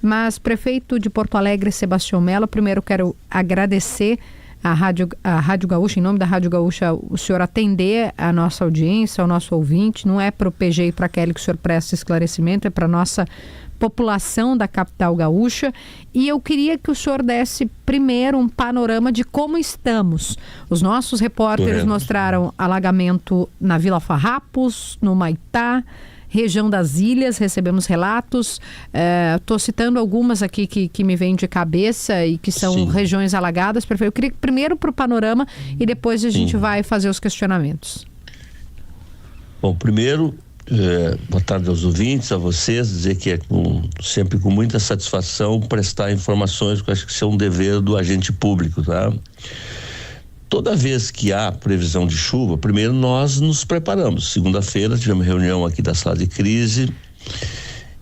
Mas, prefeito de Porto Alegre, Sebastião Mello, primeiro quero agradecer a Rádio Gaúcha, em nome da Rádio Gaúcha, o senhor atender a nossa audiência, ao nosso ouvinte. Não é para o PG e para a Kelly que o senhor presta esclarecimento, é para a nossa população da capital gaúcha. E eu queria que o senhor desse primeiro um panorama de como estamos. Os nossos repórteres mostraram alagamento na Vila Farrapos, no Maitá, região das ilhas, recebemos relatos. Estou citando algumas aqui que me vêm de cabeça e que são regiões alagadas. Eu queria primeiro para o panorama e depois a gente vai fazer os questionamentos. Bom, primeiro, boa tarde aos ouvintes, a vocês, dizer que é sempre com muita satisfação prestar informações que eu acho que isso é um dever do agente público, tá? Toda vez que há previsão de chuva, primeiro nós nos preparamos. Segunda-feira tivemos reunião aqui da sala de crise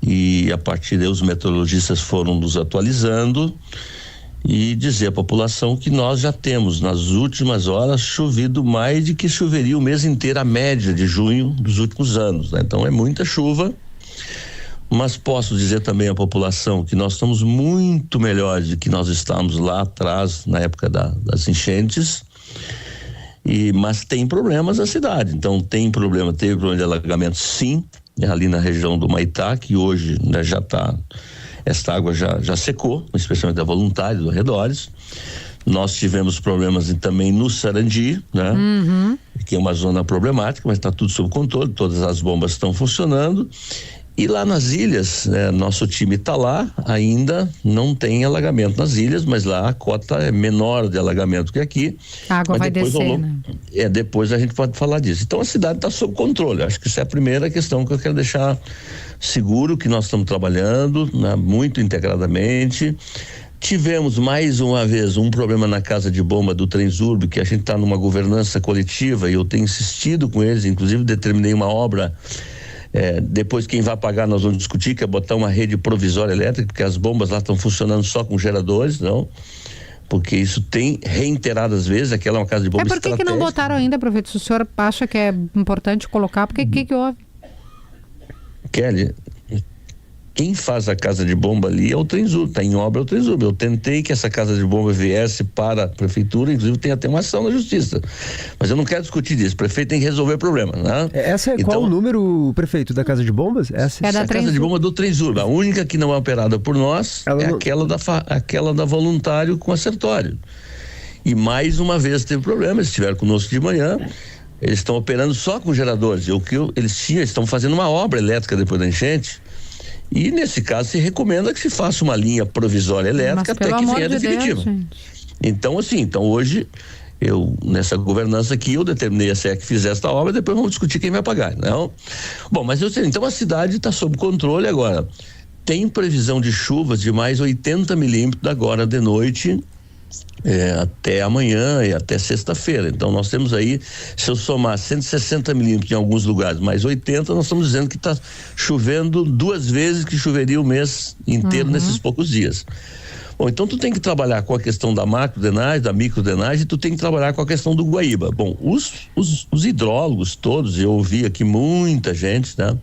e a partir daí os meteorologistas foram nos atualizando e dizer à população que nós já temos nas últimas horas chovido mais de que choveria o mês inteiro, a média de junho dos últimos anos, né? Então é muita chuva, mas posso dizer também à população que nós estamos muito melhores do que nós estávamos lá atrás, na época das enchentes. Mas tem problemas na cidade, então teve problema de alagamento, sim, ali na região do Maitá, que hoje, né, esta água já secou, especialmente da Voluntária, dos arredores. Nós tivemos problemas também no Sarandi, né? Que é uma zona problemática, mas está tudo sob controle, todas as bombas estão funcionando. E lá nas ilhas, nosso time está lá, ainda não tem alagamento nas ilhas, mas lá a cota é menor de alagamento que aqui. A água vai descer, né? Depois a gente pode falar disso. Então a cidade está sob controle. Acho que essa é a primeira questão que eu quero deixar seguro, que nós estamos trabalhando, né, muito integradamente. Tivemos mais uma vez um problema na casa de bomba do Transurb, que a gente está numa governança coletiva e eu tenho insistido com eles, inclusive determinei uma obra. Depois quem vai pagar nós vamos discutir, que é botar uma rede provisória elétrica, porque as bombas lá estão funcionando só com geradores, não? Porque isso tem reiteradas vezes, aquela é uma casa de bomba estratégica. Por que não botaram ainda, prefeito? Se o senhor acha que é importante colocar, porque que houve? Kelly, quem faz a casa de bomba ali é o Transurb, está em obra o Transurb. Eu tentei que essa casa de bomba viesse para a prefeitura, inclusive tem até uma ação na justiça, mas eu não quero discutir disso, o prefeito tem que resolver o problema, né? Então, qual o número, prefeito, da casa de bombas? Essa é a casa de bomba do Transurb, a única que não é operada por nós aquela da Voluntário com a Sertório. E mais uma vez teve problema, eles estiveram conosco de manhã, eles estão operando só com geradores, eles estão fazendo uma obra elétrica depois da enchente. E nesse caso se recomenda que se faça uma linha provisória elétrica até que venha a definitiva. Então hoje nessa governança aqui eu determinei a SEC que fizer esta obra, depois vamos discutir quem vai pagar, não? Bom, mas então a cidade está sob controle agora. Tem previsão de chuvas de mais 80 milímetros agora de noite, até amanhã e até sexta-feira. Então nós temos aí, se eu somar 160 milímetros em alguns lugares, mais 80, nós estamos dizendo que está chovendo 2 vezes que choveria o mês inteiro nesses poucos dias. Bom, então tu tem que trabalhar com a questão da macrodenagem, da microdenagem, e tu tem que trabalhar com a questão do Guaíba. Bom, os hidrólogos todos, eu ouvi aqui muita gente, né?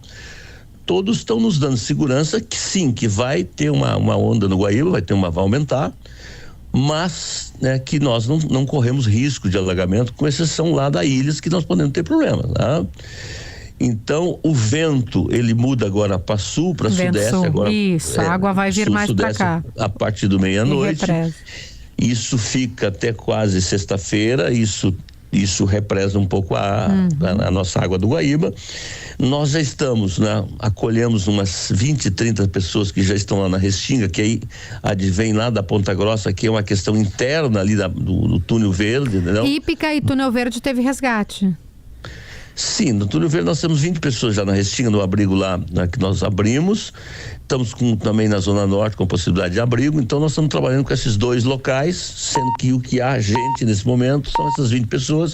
Todos estão nos dando segurança que sim, que vai ter uma onda no Guaíba, vai aumentar, mas, né, que nós não corremos risco de alagamento, com exceção lá da ilhas que nós podemos ter problemas, né? Então o vento ele muda agora para sul, para sudeste, agora isso, a água vai vir mais para cá a partir do meia-noite. Isso fica até quase sexta-feira, isso represa um pouco a nossa água do Guaíba. Nós já estamos, né, acolhemos umas 20, 30 pessoas que já estão lá na Restinga, que aí advém lá da Ponta Grossa, que é uma questão interna ali do Túnel Verde, entendeu? Ípica e Túnel Verde teve resgate. Sim, no Túnel Verde nós temos 20 pessoas já na Restinga, no abrigo lá, né, que nós abrimos. Estamos também na Zona Norte com possibilidade de abrigo, então nós estamos trabalhando com esses 2 locais, sendo que o que há gente nesse momento são essas 20 pessoas,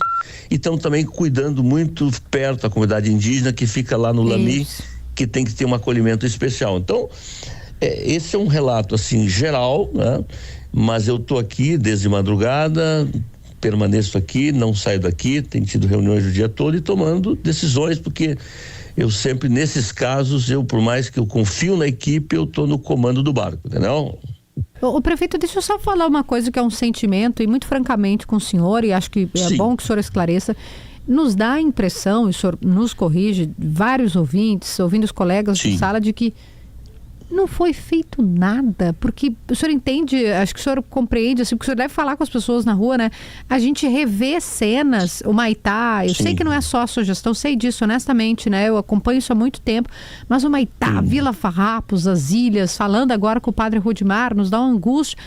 e estamos também cuidando muito perto da comunidade indígena que fica lá no Lami, que tem que ter um acolhimento especial. Então, esse é um relato assim geral, né? Mas eu estou aqui desde madrugada, permaneço aqui, não saio daqui, tenho tido reuniões o dia todo e tomando decisões, porque eu sempre, nesses casos, por mais que eu confio na equipe, eu estou no comando do barco, entendeu? O prefeito, deixa eu só falar uma coisa que é um sentimento, e muito francamente com o senhor, e acho que é bom que o senhor esclareça. Nos dá a impressão, e o senhor nos corrige, vários ouvintes, ouvindo os colegas de sala, de que não foi feito nada, porque o senhor entende, acho que o senhor compreende, assim, porque o senhor deve falar com as pessoas na rua, né? A gente revê cenas, o Maitá, eu sei que não é só a sua gestão, sei disso, honestamente, né? Eu acompanho isso há muito tempo, mas o Maitá, Vila Farrapos, as ilhas, falando agora com o padre Rudimar, nos dá uma angústia,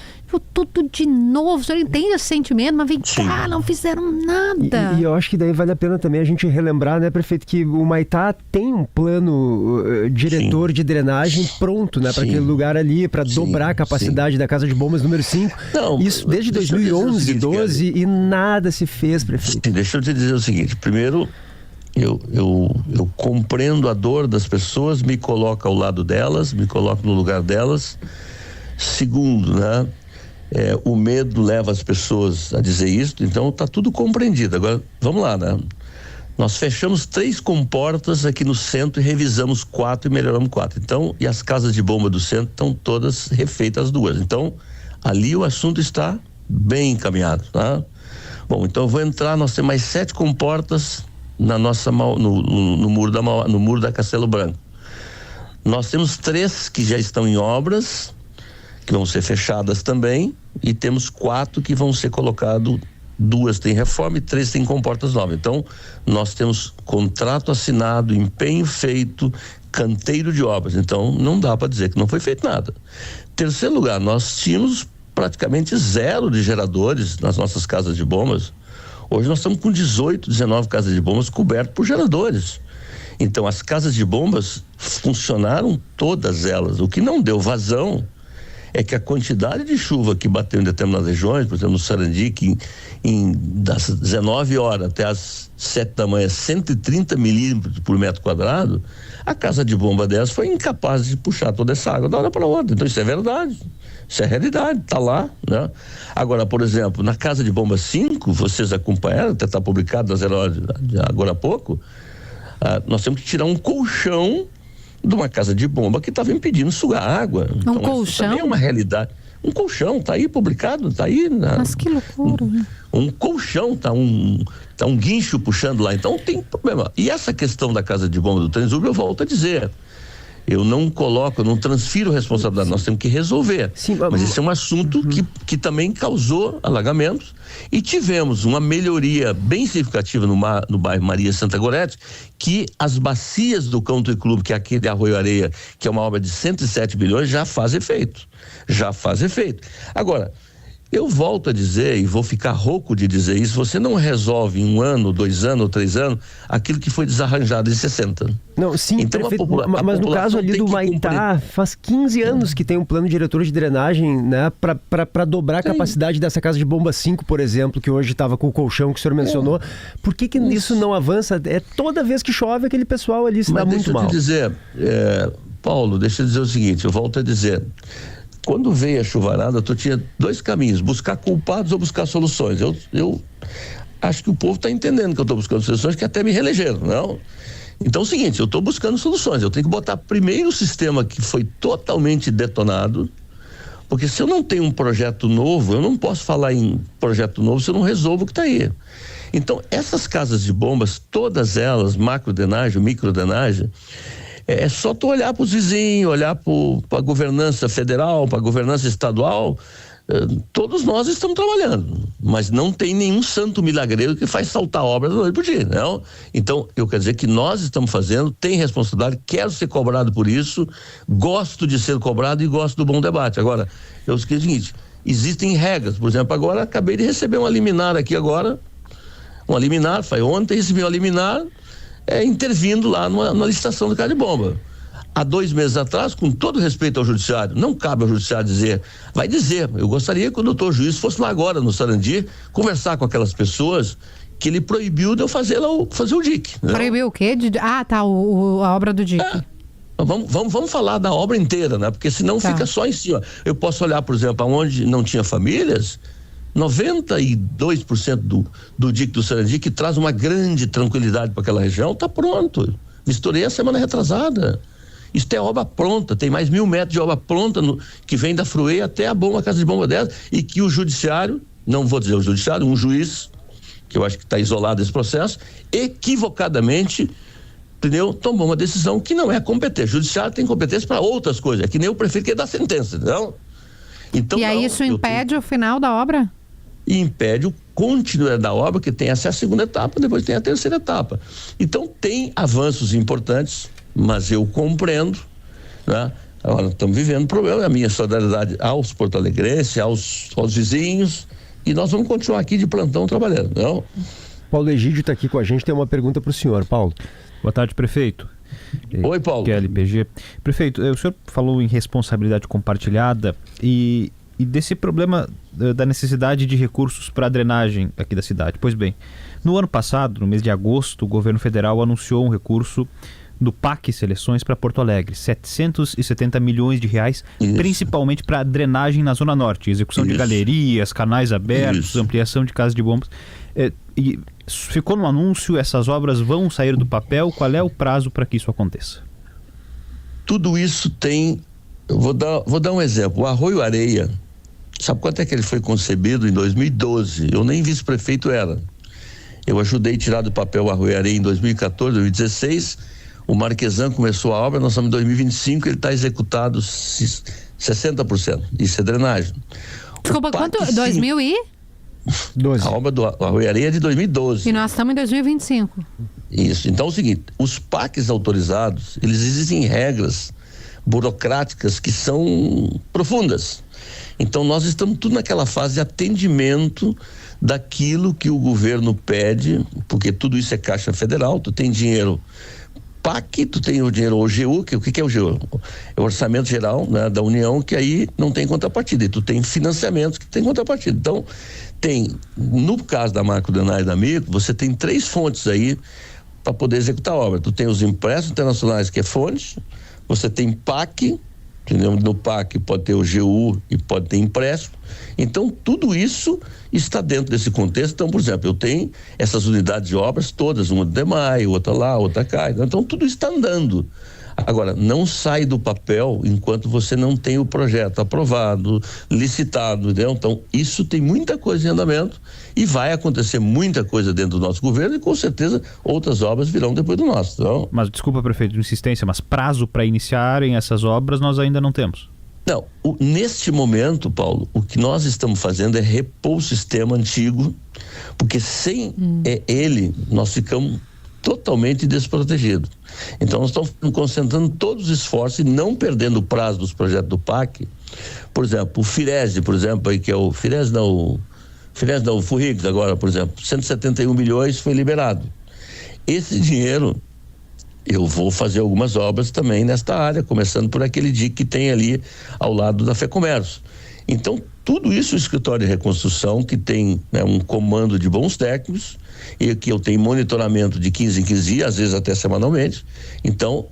tudo de novo, o senhor entende esse sentimento, mas vem cá, não fizeram nada. E eu acho que daí vale a pena também a gente relembrar, né, prefeito, que o Maitá tem um plano diretor de drenagem pronto, né, para aquele lugar ali, para dobrar a capacidade da Casa de Bombas número 5. Não, isso desde 2011, 12, e nada se fez, prefeito. Deixa eu te dizer o seguinte, primeiro, eu compreendo a dor das pessoas, me coloco ao lado delas, me coloco no lugar delas. Segundo, né, o medo leva as pessoas a dizer isso, então tá tudo compreendido. Agora, vamos lá, né? Nós fechamos 3 comportas aqui no centro e revisamos 4 e melhoramos 4. Então, e as casas de bomba do centro estão todas refeitas, as 2. Então, ali o assunto está bem encaminhado, tá? Bom, então eu vou entrar, nós temos mais 7 comportas no muro da Castelo Branco. Nós temos 3 que já estão em obras, que vão ser fechadas também, e temos 4 que vão ser colocados, 2 tem reforma e 3 tem comportas novas. Então, nós temos contrato assinado, empenho feito, canteiro de obras. Então, não dá para dizer que não foi feito nada. Terceiro lugar, nós tínhamos praticamente 0 de geradores nas nossas casas de bombas. Hoje nós estamos com 18, 19 casas de bombas cobertas por geradores. Então, as casas de bombas funcionaram todas elas. O que não deu vazão é que a quantidade de chuva que bateu em determinadas regiões, por exemplo, no Sarandi, que das 19 horas até as 7 da manhã, 130 milímetros por metro quadrado, a casa de bomba dessa foi incapaz de puxar toda essa água da hora para outra. Então isso é verdade, isso é realidade, tá lá, né? Agora, por exemplo, na casa de bomba 5, vocês acompanharam, até está publicado nas 0 horas de agora há pouco, nós temos que tirar um colchão de uma casa de bomba que estava impedindo sugar água. Então, colchão? Também é uma realidade. Um colchão, tá aí publicado, tá aí. Mas que loucura. Um colchão, tá um guincho puxando lá, então tem problema. E essa questão da casa de bomba do Transurb, eu volto a dizer, eu não transfiro responsabilidade, nós temos que resolver. Sim, mas esse é um assunto que também causou alagamentos, e tivemos uma melhoria bem significativa no bairro Maria Santa Gorete, que as bacias do Country Club, que é aquele Arroio Areia, que é uma obra de 107 bilhões, já faz efeito. Agora, eu volto a dizer, e vou ficar rouco de dizer isso, você não resolve em 1 ano, 2 anos ou 3 anos aquilo que foi desarranjado em 60. Não, sim, então, prefeito, mas no caso ali do Maitá, faz 15 anos que tem um plano diretor de drenagem, né, para dobrar a capacidade dessa casa de bomba 5, por exemplo, que hoje estava com o colchão que o senhor mencionou. Por que isso não avança? É toda vez que chove aquele pessoal ali se dá muito mal. Mas deixa eu te dizer, Paulo, deixa eu dizer o seguinte, eu volto a dizer, quando veio a chuvarada, tu tinha 2 caminhos, buscar culpados ou buscar soluções. Eu acho que o povo está entendendo que eu estou buscando soluções, que até me reelegeram, não? Então é o seguinte, eu estou buscando soluções, eu tenho que botar primeiro o sistema que foi totalmente detonado, porque se eu não tenho um projeto novo, eu não posso falar em projeto novo se eu não resolvo o que está aí. Então, essas casas de bombas, todas elas, macrodrenagem, microdrenagem, é só tu olhar para os vizinhos, olhar para a governança federal, para a governança estadual, todos nós estamos trabalhando, mas não tem nenhum santo milagreiro que faz saltar a obra da noite pro dia, não? Então, eu quero dizer que nós estamos fazendo, tem responsabilidade, quero ser cobrado por isso, gosto de ser cobrado e gosto do bom debate. Agora, eu esqueci o seguinte, existem regras, por exemplo, agora acabei de receber uma liminar aqui agora, foi ontem, recebi uma liminar, intervindo lá na licitação do casa de bomba. Há 2 meses atrás, com todo respeito ao judiciário, não cabe ao judiciário dizer, vai dizer, eu gostaria que o doutor juiz fosse lá agora no Sarandi, conversar com aquelas pessoas que ele proibiu de eu fazer o DIC. Né? Proibiu o quê? A obra do DIC. Vamos falar da obra inteira, né? Porque senão fica só em cima. Eu posso olhar, por exemplo, onde não tinha famílias, 92% do DIC do Sarandi, que traz uma grande tranquilidade para aquela região, está pronto. Vistorei a semana retrasada. Isso é obra pronta, tem mais 1.000 metros de obra pronta que vem da Fruê até a casa de bomba 10, e que o judiciário, não vou dizer o judiciário, um juiz, que eu acho que está isolado desse processo, equivocadamente, entendeu? Tomou uma decisão que não é competente. O judiciário tem competência para outras coisas, é que nem o prefeito que dá sentença, entendeu? Então, e aí isso impede o final da obra? Impede o continuidade da obra, que tem essa segunda etapa, depois tem a terceira etapa. Então tem avanços importantes, mas eu compreendo, né? Agora estamos vivendo problema, a minha solidariedade aos porto-alegrenses, aos vizinhos, e nós vamos continuar aqui de plantão trabalhando, não? Paulo Egídio está aqui com a gente, tem uma pergunta para o senhor. Paulo. Boa tarde, prefeito. Oi, Paulo. Que é LPG. Prefeito, o senhor falou em responsabilidade compartilhada e desse problema da necessidade de recursos para a drenagem aqui da cidade. Pois bem, no ano passado, no mês de agosto, o governo federal anunciou um recurso do PAC Seleções para Porto Alegre, 770 milhões de reais, principalmente para drenagem na Zona Norte, execução de galerias, canais abertos, ampliação de casas de bombas. E ficou no anúncio, essas obras vão sair do papel, qual é o prazo para que isso aconteça? Tudo isso tem, eu vou dar um exemplo, o Arroio Areia, sabe quanto é que ele foi concebido? Em 2012, eu nem vice-prefeito era, eu ajudei a tirar do papel o Arroio Areia em 2014, 2016, o Marquesan começou a obra, nós estamos em 2025, ele está executado 60%, isso é drenagem. Desculpa, quanto? 2012. A obra do Arroio Areia é de 2012. E nós estamos em 2025. Isso, então é o seguinte, os PACs autorizados, eles existem regras burocráticas que são profundas. Então nós estamos tudo naquela fase de atendimento daquilo que o governo pede, porque tudo isso é Caixa Federal, tu tem dinheiro PAC, tu tem o dinheiro OGU, que o que é o OGU? É o Orçamento Geral, né, da União, que aí não tem contrapartida, e tu tem financiamentos que tem contrapartida. Então, no caso da macrodrenagem da Micro, você tem 3 fontes aí para poder executar a obra. Tu tem os empréstimos internacionais, que é fonte, você tem PAC, entendeu? No PAC pode ter o OGU e pode ter empréstimo. Então, tudo isso está dentro desse contexto. Então, por exemplo, eu tenho essas unidades de obras todas, uma do DEMAI, outra lá, outra cá. Então, tudo está andando. Agora, não sai do papel enquanto você não tem o projeto aprovado, licitado, entendeu? Então, isso tem muita coisa em andamento e vai acontecer muita coisa dentro do nosso governo e, com certeza, outras obras virão depois do nosso. Então... Mas, desculpa, prefeito, de insistência, mas prazo para iniciarem essas obras nós ainda não temos. Não, neste momento, Paulo, o que nós estamos fazendo é repor o sistema antigo, porque sem ele nós ficamos totalmente desprotegidos. Então nós estamos concentrando todos os esforços e não perdendo o prazo dos projetos do PAC. Por exemplo, o Firese, por exemplo, aí que é o Firese não, o Furrigs agora, por exemplo, 171 milhões foi liberado. Esse dinheiro eu vou fazer algumas obras também nesta área, começando por aquele dique que tem ali ao lado da FEComércio. Então, tudo isso o escritório de reconstrução, que tem, né, um comando de bons técnicos, e que eu tenho monitoramento de 15 em 15 dias, às vezes até semanalmente. Então,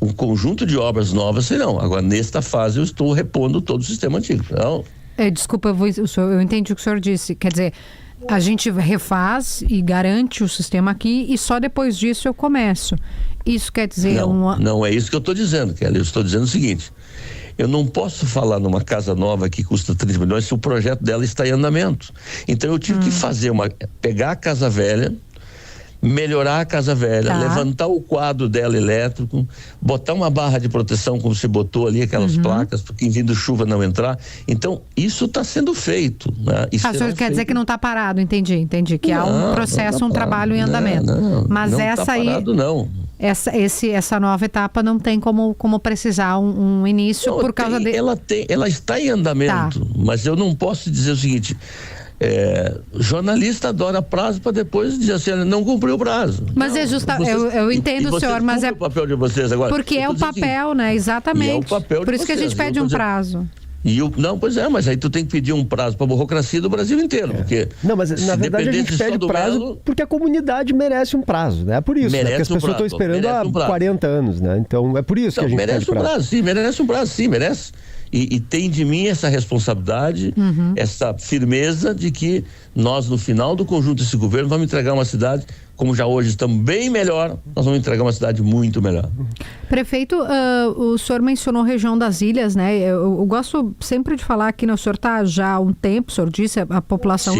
um conjunto de obras novas serão. Agora, nesta fase, eu estou repondo todo o sistema antigo. Então... Desculpa, eu entendi o que o senhor disse. Quer dizer, a gente refaz e garante o sistema aqui e só depois disso eu começo. Isso quer dizer... Não é isso que eu estou dizendo, Kelly. Eu estou dizendo o seguinte: eu não posso falar numa casa nova que custa 30 milhões se o projeto dela está em andamento. Então eu tive que pegar a casa velha, melhorar a casa velha, levantar o quadro dela elétrico, botar uma barra de proteção como se botou ali, aquelas placas, porque em vindo chuva não entrar. Então, isso está sendo feito. Né? O senhor quer dizer que não está parado, entendi. Que há um processo, um trabalho em andamento. Mas não essa tá parado, não. Essa nova etapa não tem como precisar um início por causa de... Ela está em andamento, mas eu não posso dizer o seguinte... jornalista adora prazo para depois dizer assim, não cumpriu o prazo. Mas não, é justo, eu entendo, senhor, mas é o papel de vocês agora. Porque é o papel, né? Exatamente. É o papel por isso vocês. Que a gente pede um prazo. Mas aí tu tem que pedir um prazo para a burocracia do Brasil inteiro, porque... Não, mas na verdade a gente pede prazo porque a comunidade merece um prazo, né? É por isso, né? Porque as pessoas estão esperando há 40 anos, né? Então é por isso que a gente merece pede prazo. Merece um prazo, sim, merece. E tem de mim essa responsabilidade, essa firmeza de que nós, no final do conjunto desse governo, vamos entregar uma cidade, como já hoje estamos bem melhor, nós vamos entregar uma cidade muito melhor. Prefeito, o senhor mencionou a região das ilhas, né? Eu gosto sempre de falar aqui, né? O senhor está já há um tempo, o senhor disse, a população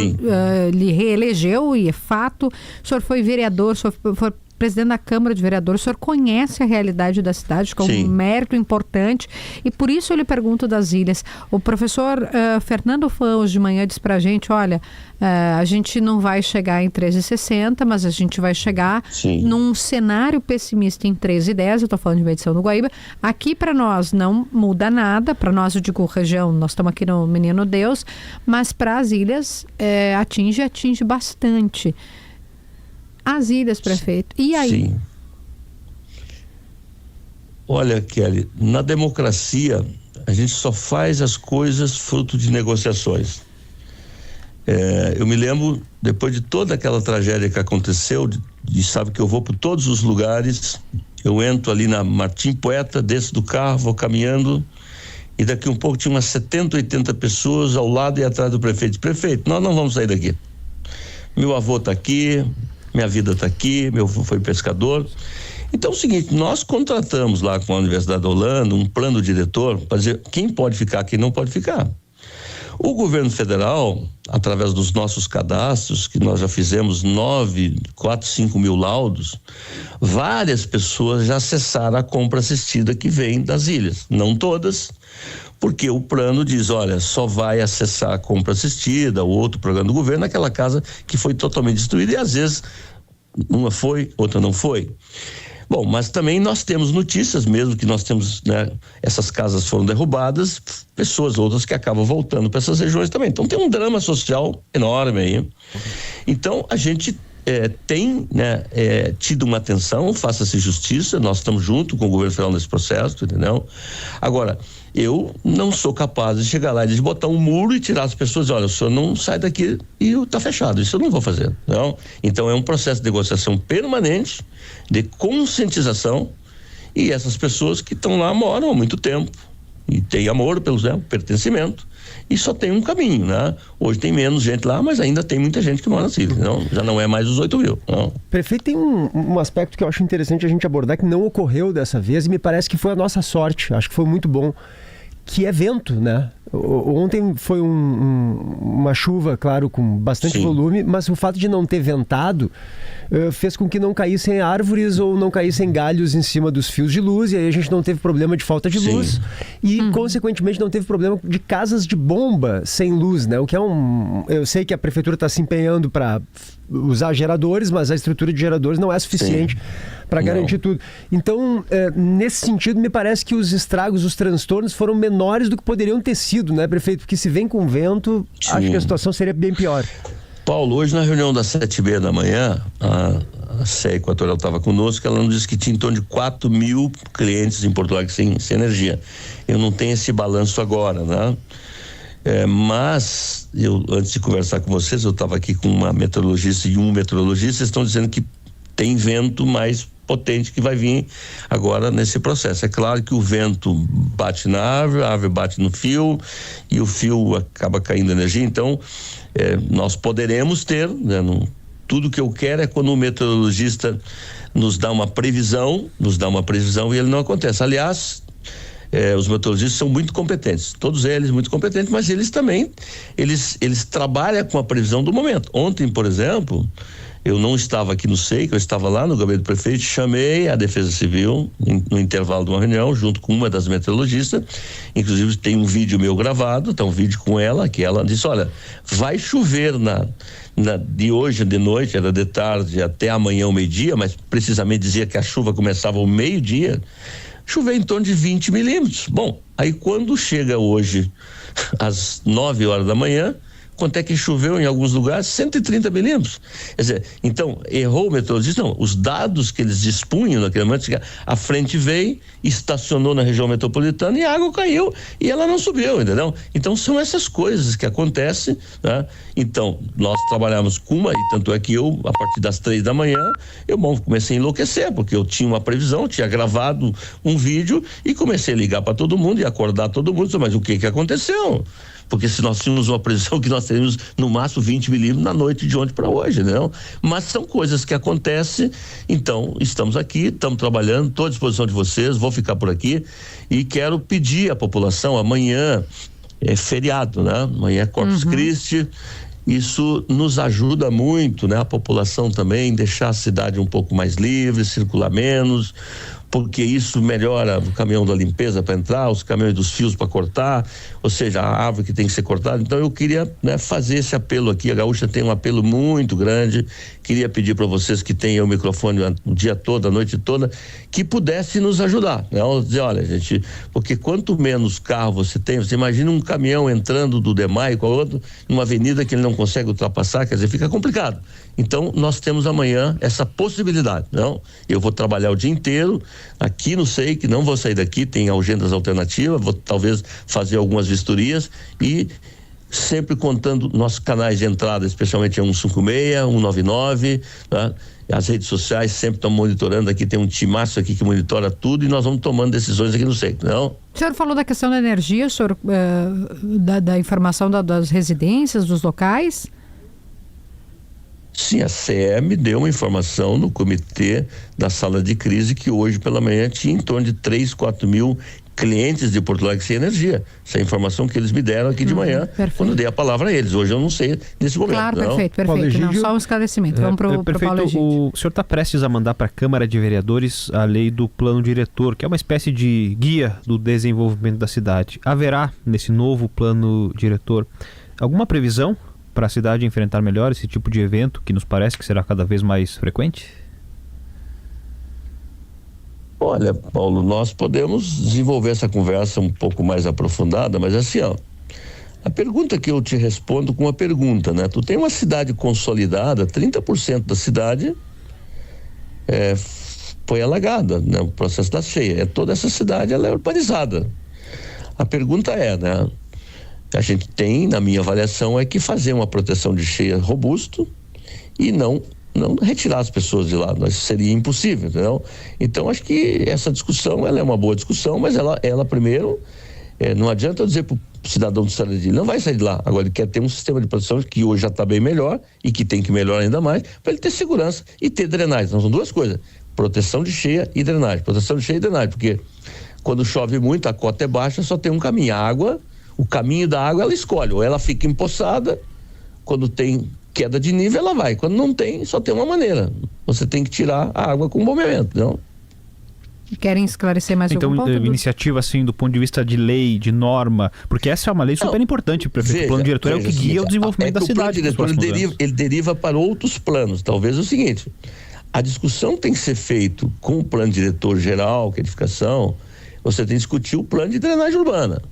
lhe reelegeu, e é fato. O senhor foi vereador, o senhor foi presidente da Câmara de Vereadores, o senhor conhece a realidade da cidade, que é um mérito importante, e por isso eu lhe pergunto das ilhas. O professor Fernando Fã, hoje de manhã, disse pra gente, olha, a gente não vai chegar em 13,60, mas a gente vai chegar num cenário pessimista em 13,10, eu estou falando de medição do Guaíba. Aqui para nós não muda nada, para nós, eu digo região, nós estamos aqui no Menino Deus, mas para as ilhas atinge bastante. As ilhas, prefeito. E aí? Sim. Olha, Kelly, na democracia a gente só faz as coisas fruto de negociações. Eu me lembro, depois de toda aquela tragédia que aconteceu, sabe que eu vou por todos os lugares, eu entro ali na Martim Poeta, desço do carro, vou caminhando, e daqui um pouco tinha umas 70, 80 pessoas ao lado e atrás do prefeito. Prefeito, nós não vamos sair daqui. Meu avô está aqui, minha vida está aqui, meu avô foi pescador. Então é o seguinte, nós contratamos lá com a Universidade da Holanda um plano diretor para dizer quem pode ficar, quem não pode ficar. O governo federal, através dos nossos cadastros, que nós já fizemos 5 mil laudos, várias pessoas já acessaram a compra assistida que vem das ilhas, não todas, porque o plano diz, olha, só vai acessar a compra assistida, ou outro programa do governo, naquela casa que foi totalmente destruída, e às vezes uma foi, outra não foi. Bom, mas também nós temos notícias, mesmo que nós temos, né, essas casas foram derrubadas, pessoas outras que acabam voltando para essas regiões também. Então tem um drama social enorme aí. Então a gente tem, né, tido uma atenção, faça-se justiça, nós estamos junto com o governo federal nesse processo, entendeu? Agora, eu não sou capaz de chegar lá e de botar um muro e tirar as pessoas, olha, o senhor não sai daqui e está fechado, isso eu não vou fazer, não? Então é um processo de negociação permanente, de conscientização, e essas pessoas que estão lá moram há muito tempo e têm amor pelo pertencimento, e só tem um caminho, né? Hoje tem menos gente lá, mas ainda tem muita gente que mora na ilha, não? Já não é mais os 8 mil, não. Prefeito, tem um aspecto que eu acho interessante a gente abordar, que não ocorreu dessa vez, e me parece que foi a nossa sorte, acho que foi muito bom, que é vento, né? Ontem foi uma chuva, claro, com bastante volume, mas o fato de não ter ventado fez com que não caíssem árvores ou não caíssem galhos em cima dos fios de luz, e aí a gente não teve problema de falta de luz e, consequentemente, não teve problema de casas de bomba sem luz, né? O que é eu sei que a prefeitura está se empenhando para usar geradores, mas a estrutura de geradores não é suficiente para garantir tudo. Então, nesse sentido, me parece que os estragos, os transtornos foram menores do que poderiam ter sido, né, prefeito? Porque se vem com vento, acho que a situação seria bem pior. Paulo, hoje na reunião das 7h30 da manhã, a CE Equatorial estava conosco, ela nos disse que tinha em torno de 4 mil clientes em Porto Alegre sem energia. Eu não tenho esse balanço agora, né? Mas, antes de conversar com vocês, eu estava aqui com uma meteorologista e um meteorologista, eles estão dizendo que tem vento mais potente que vai vir agora nesse processo. É claro que o vento bate na árvore, a árvore bate no fio e o fio acaba caindo energia, então nós poderemos ter, né, tudo que eu quero é quando o meteorologista nos dá uma previsão e ele não acontece. Aliás, os meteorologistas são muito competentes, todos eles muito competentes, mas eles também, eles trabalham com a previsão do momento. Ontem, por exemplo, eu não estava aqui no SEIC, eu estava lá no gabinete do prefeito, chamei a Defesa Civil no intervalo de uma reunião, junto com uma das meteorologistas, inclusive tem um vídeo meu gravado, tá um vídeo com ela, que ela disse, olha, vai chover de hoje de noite, era de tarde até amanhã ao meio-dia, mas precisamente dizia que a chuva começava ao meio-dia, choveu em torno de 20 milímetros. Bom, aí quando chega hoje às 9 horas da manhã, quanto é que choveu em alguns lugares? 130 milímetros. Quer dizer, então, errou o meteorologista? Não, os dados que eles dispunham naquele momento, a frente veio, estacionou na região metropolitana e a água caiu e ela não subiu, entendeu? Então, são essas coisas que acontecem, né? Então, nós trabalhamos com uma, e tanto é que eu, a partir das 3 da manhã, eu comecei a enlouquecer, porque eu tinha uma previsão, tinha gravado um vídeo e comecei a ligar para todo mundo e acordar todo mundo, mas o que aconteceu? Porque se nós tínhamos uma previsão que nós teríamos no máximo 20 milímetros na noite de ontem para hoje, não? Mas são coisas que acontecem, então estamos aqui, estamos trabalhando, estou à disposição de vocês, vou ficar por aqui e quero pedir à população, amanhã é feriado, né? Amanhã é Corpus Christi, isso nos ajuda muito, né? A população também, deixar a cidade um pouco mais livre, circular menos, porque isso melhora o caminhão da limpeza para entrar, os caminhões dos fios para cortar, ou seja, a árvore que tem que ser cortada. Então eu queria, né, fazer esse apelo aqui. A Gaúcha tem um apelo muito grande. Queria pedir para vocês que tenham o microfone o dia todo, a noite toda, que pudesse nos ajudar, né? Dizer, olha, gente, porque quanto menos carro você tem, você imagina um caminhão entrando do DEMAI com a outro, numa avenida que ele não consegue ultrapassar, quer dizer, fica complicado. Então nós temos amanhã essa possibilidade, não? Eu vou trabalhar o dia inteiro aqui no SEIC, não vou sair daqui, tem agendas alternativas, vou talvez fazer algumas vistorias e sempre contando nossos canais de entrada, especialmente 156, 199, tá? As redes sociais sempre estão monitorando, aqui tem um timaço aqui que monitora tudo e nós vamos tomando decisões aqui no SEIC, não? O senhor falou da questão da energia, o senhor, da informação das residências, dos locais? Sim, a CE me deu uma informação no comitê da sala de crise que hoje pela manhã tinha em torno de 3-4 mil clientes de Porto Alegre sem energia. Essa é a informação que eles me deram aqui de manhã, perfeito. Quando dei a palavra a eles. Hoje eu não sei nesse momento. Claro, não. perfeito. Não, só um esclarecimento. Vamos para o Paulo Egídio. O senhor está prestes a mandar para a Câmara de Vereadores a lei do plano diretor, que é uma espécie de guia do desenvolvimento da cidade. Haverá, nesse novo plano diretor, alguma previsão para a cidade enfrentar melhor esse tipo de evento, que nos parece que será cada vez mais frequente? Olha, Paulo, nós podemos desenvolver essa conversa um pouco mais aprofundada, mas assim, ó, a pergunta que eu te respondo com uma pergunta, né? Tu tem uma cidade consolidada, 30% da cidade foi alagada, né? O processo da cheia, toda essa cidade ela é urbanizada. A pergunta é, né? A gente tem, na minha avaliação, é que fazer uma proteção de cheia robusto e não retirar as pessoas de lá, mas seria impossível, entendeu? Então acho que essa discussão, ela é uma boa discussão, mas ela primeiro, não adianta eu dizer pro cidadão do Estado de ele não vai sair de lá, agora ele quer ter um sistema de proteção que hoje já está bem melhor e que tem que melhorar ainda mais, para ele ter segurança e ter drenagem. Então são duas coisas, proteção de cheia e drenagem, porque quando chove muito, a cota é baixa, só tem um caminho, a água, o caminho da água ela escolhe, ou ela fica empoçada, quando tem queda de nível ela vai, quando não tem, só tem uma maneira, você tem que tirar a água com bombeamento, não? Querem esclarecer mais algum ponto? Então, iniciativa assim, do ponto de vista de lei, de norma, porque essa é uma lei super importante, prefeito. O plano diretor é o que guia o desenvolvimento da cidade. O plano diretor ele deriva para outros planos, talvez o seguinte, a discussão tem que ser feita com o plano diretor geral, que é edificação, você tem que discutir o plano de drenagem urbana.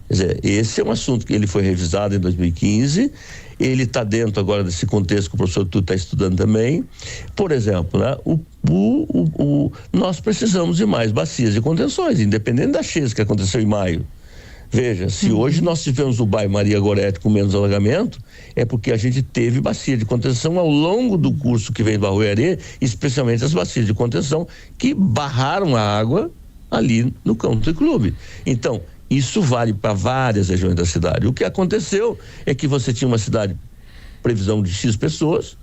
Quer dizer, esse é um assunto que ele foi revisado em 2015, ele está dentro agora desse contexto que o professor Tuto está estudando também. Por exemplo, né, nós precisamos de mais bacias de contenções, independente das cheias que aconteceu em maio. Veja, se hoje nós tivemos o bairro Maria Gorete com menos alagamento, é porque a gente teve bacia de contenção ao longo do curso que vem do Arruiaré, especialmente as bacias de contenção que barraram a água ali no Country Club. Então, isso vale para várias regiões da cidade. O que aconteceu é que você tinha uma cidade, previsão de X pessoas,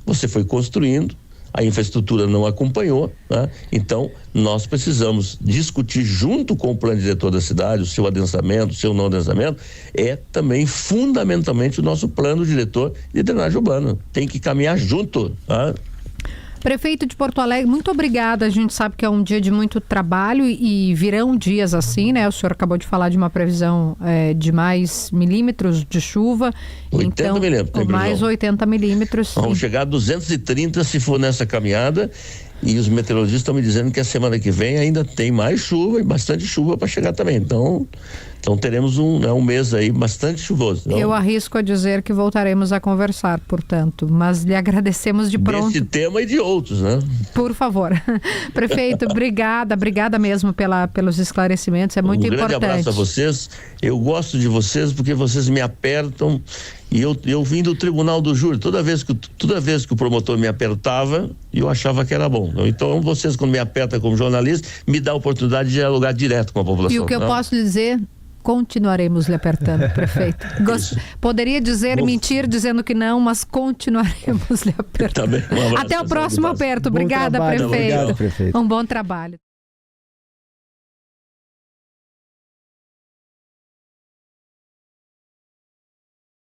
você foi construindo, a infraestrutura não acompanhou, né? Então, nós precisamos discutir junto com o plano diretor da cidade, o seu adensamento, o seu não adensamento, é também fundamentalmente o nosso plano diretor de drenagem urbana. Tem que caminhar junto, tá? Prefeito de Porto Alegre, muito obrigada. A gente sabe que é um dia de muito trabalho e virão dias assim, né? O senhor acabou de falar de uma previsão de mais milímetros de chuva. 80 milímetros. Mais 80 milímetros. Vamos chegar a 230 se for nessa caminhada. E os meteorologistas estão me dizendo que a semana que vem ainda tem mais chuva e bastante chuva para chegar também. Então teremos um mês aí bastante chuvoso. Então, eu arrisco a dizer que voltaremos a conversar, portanto, mas lhe agradecemos de pronto. Desse tema e de outros, né? Por favor. Prefeito, obrigada mesmo pelos esclarecimentos, é muito importante. Um grande abraço a vocês, eu gosto de vocês porque vocês me apertam e eu vim do tribunal do júri, toda vez que o promotor me apertava, eu achava que era bom. Então vocês, quando me apertam como jornalista, me dá a oportunidade de dialogar direto com a população. E o que eu posso lhe dizer, continuaremos lhe apertando, prefeito. Poderia mentir dizendo que não, mas continuaremos lhe apertando. Tá bem. Até o próximo aperto. Obrigada, prefeito. Obrigado, prefeito. Um bom trabalho.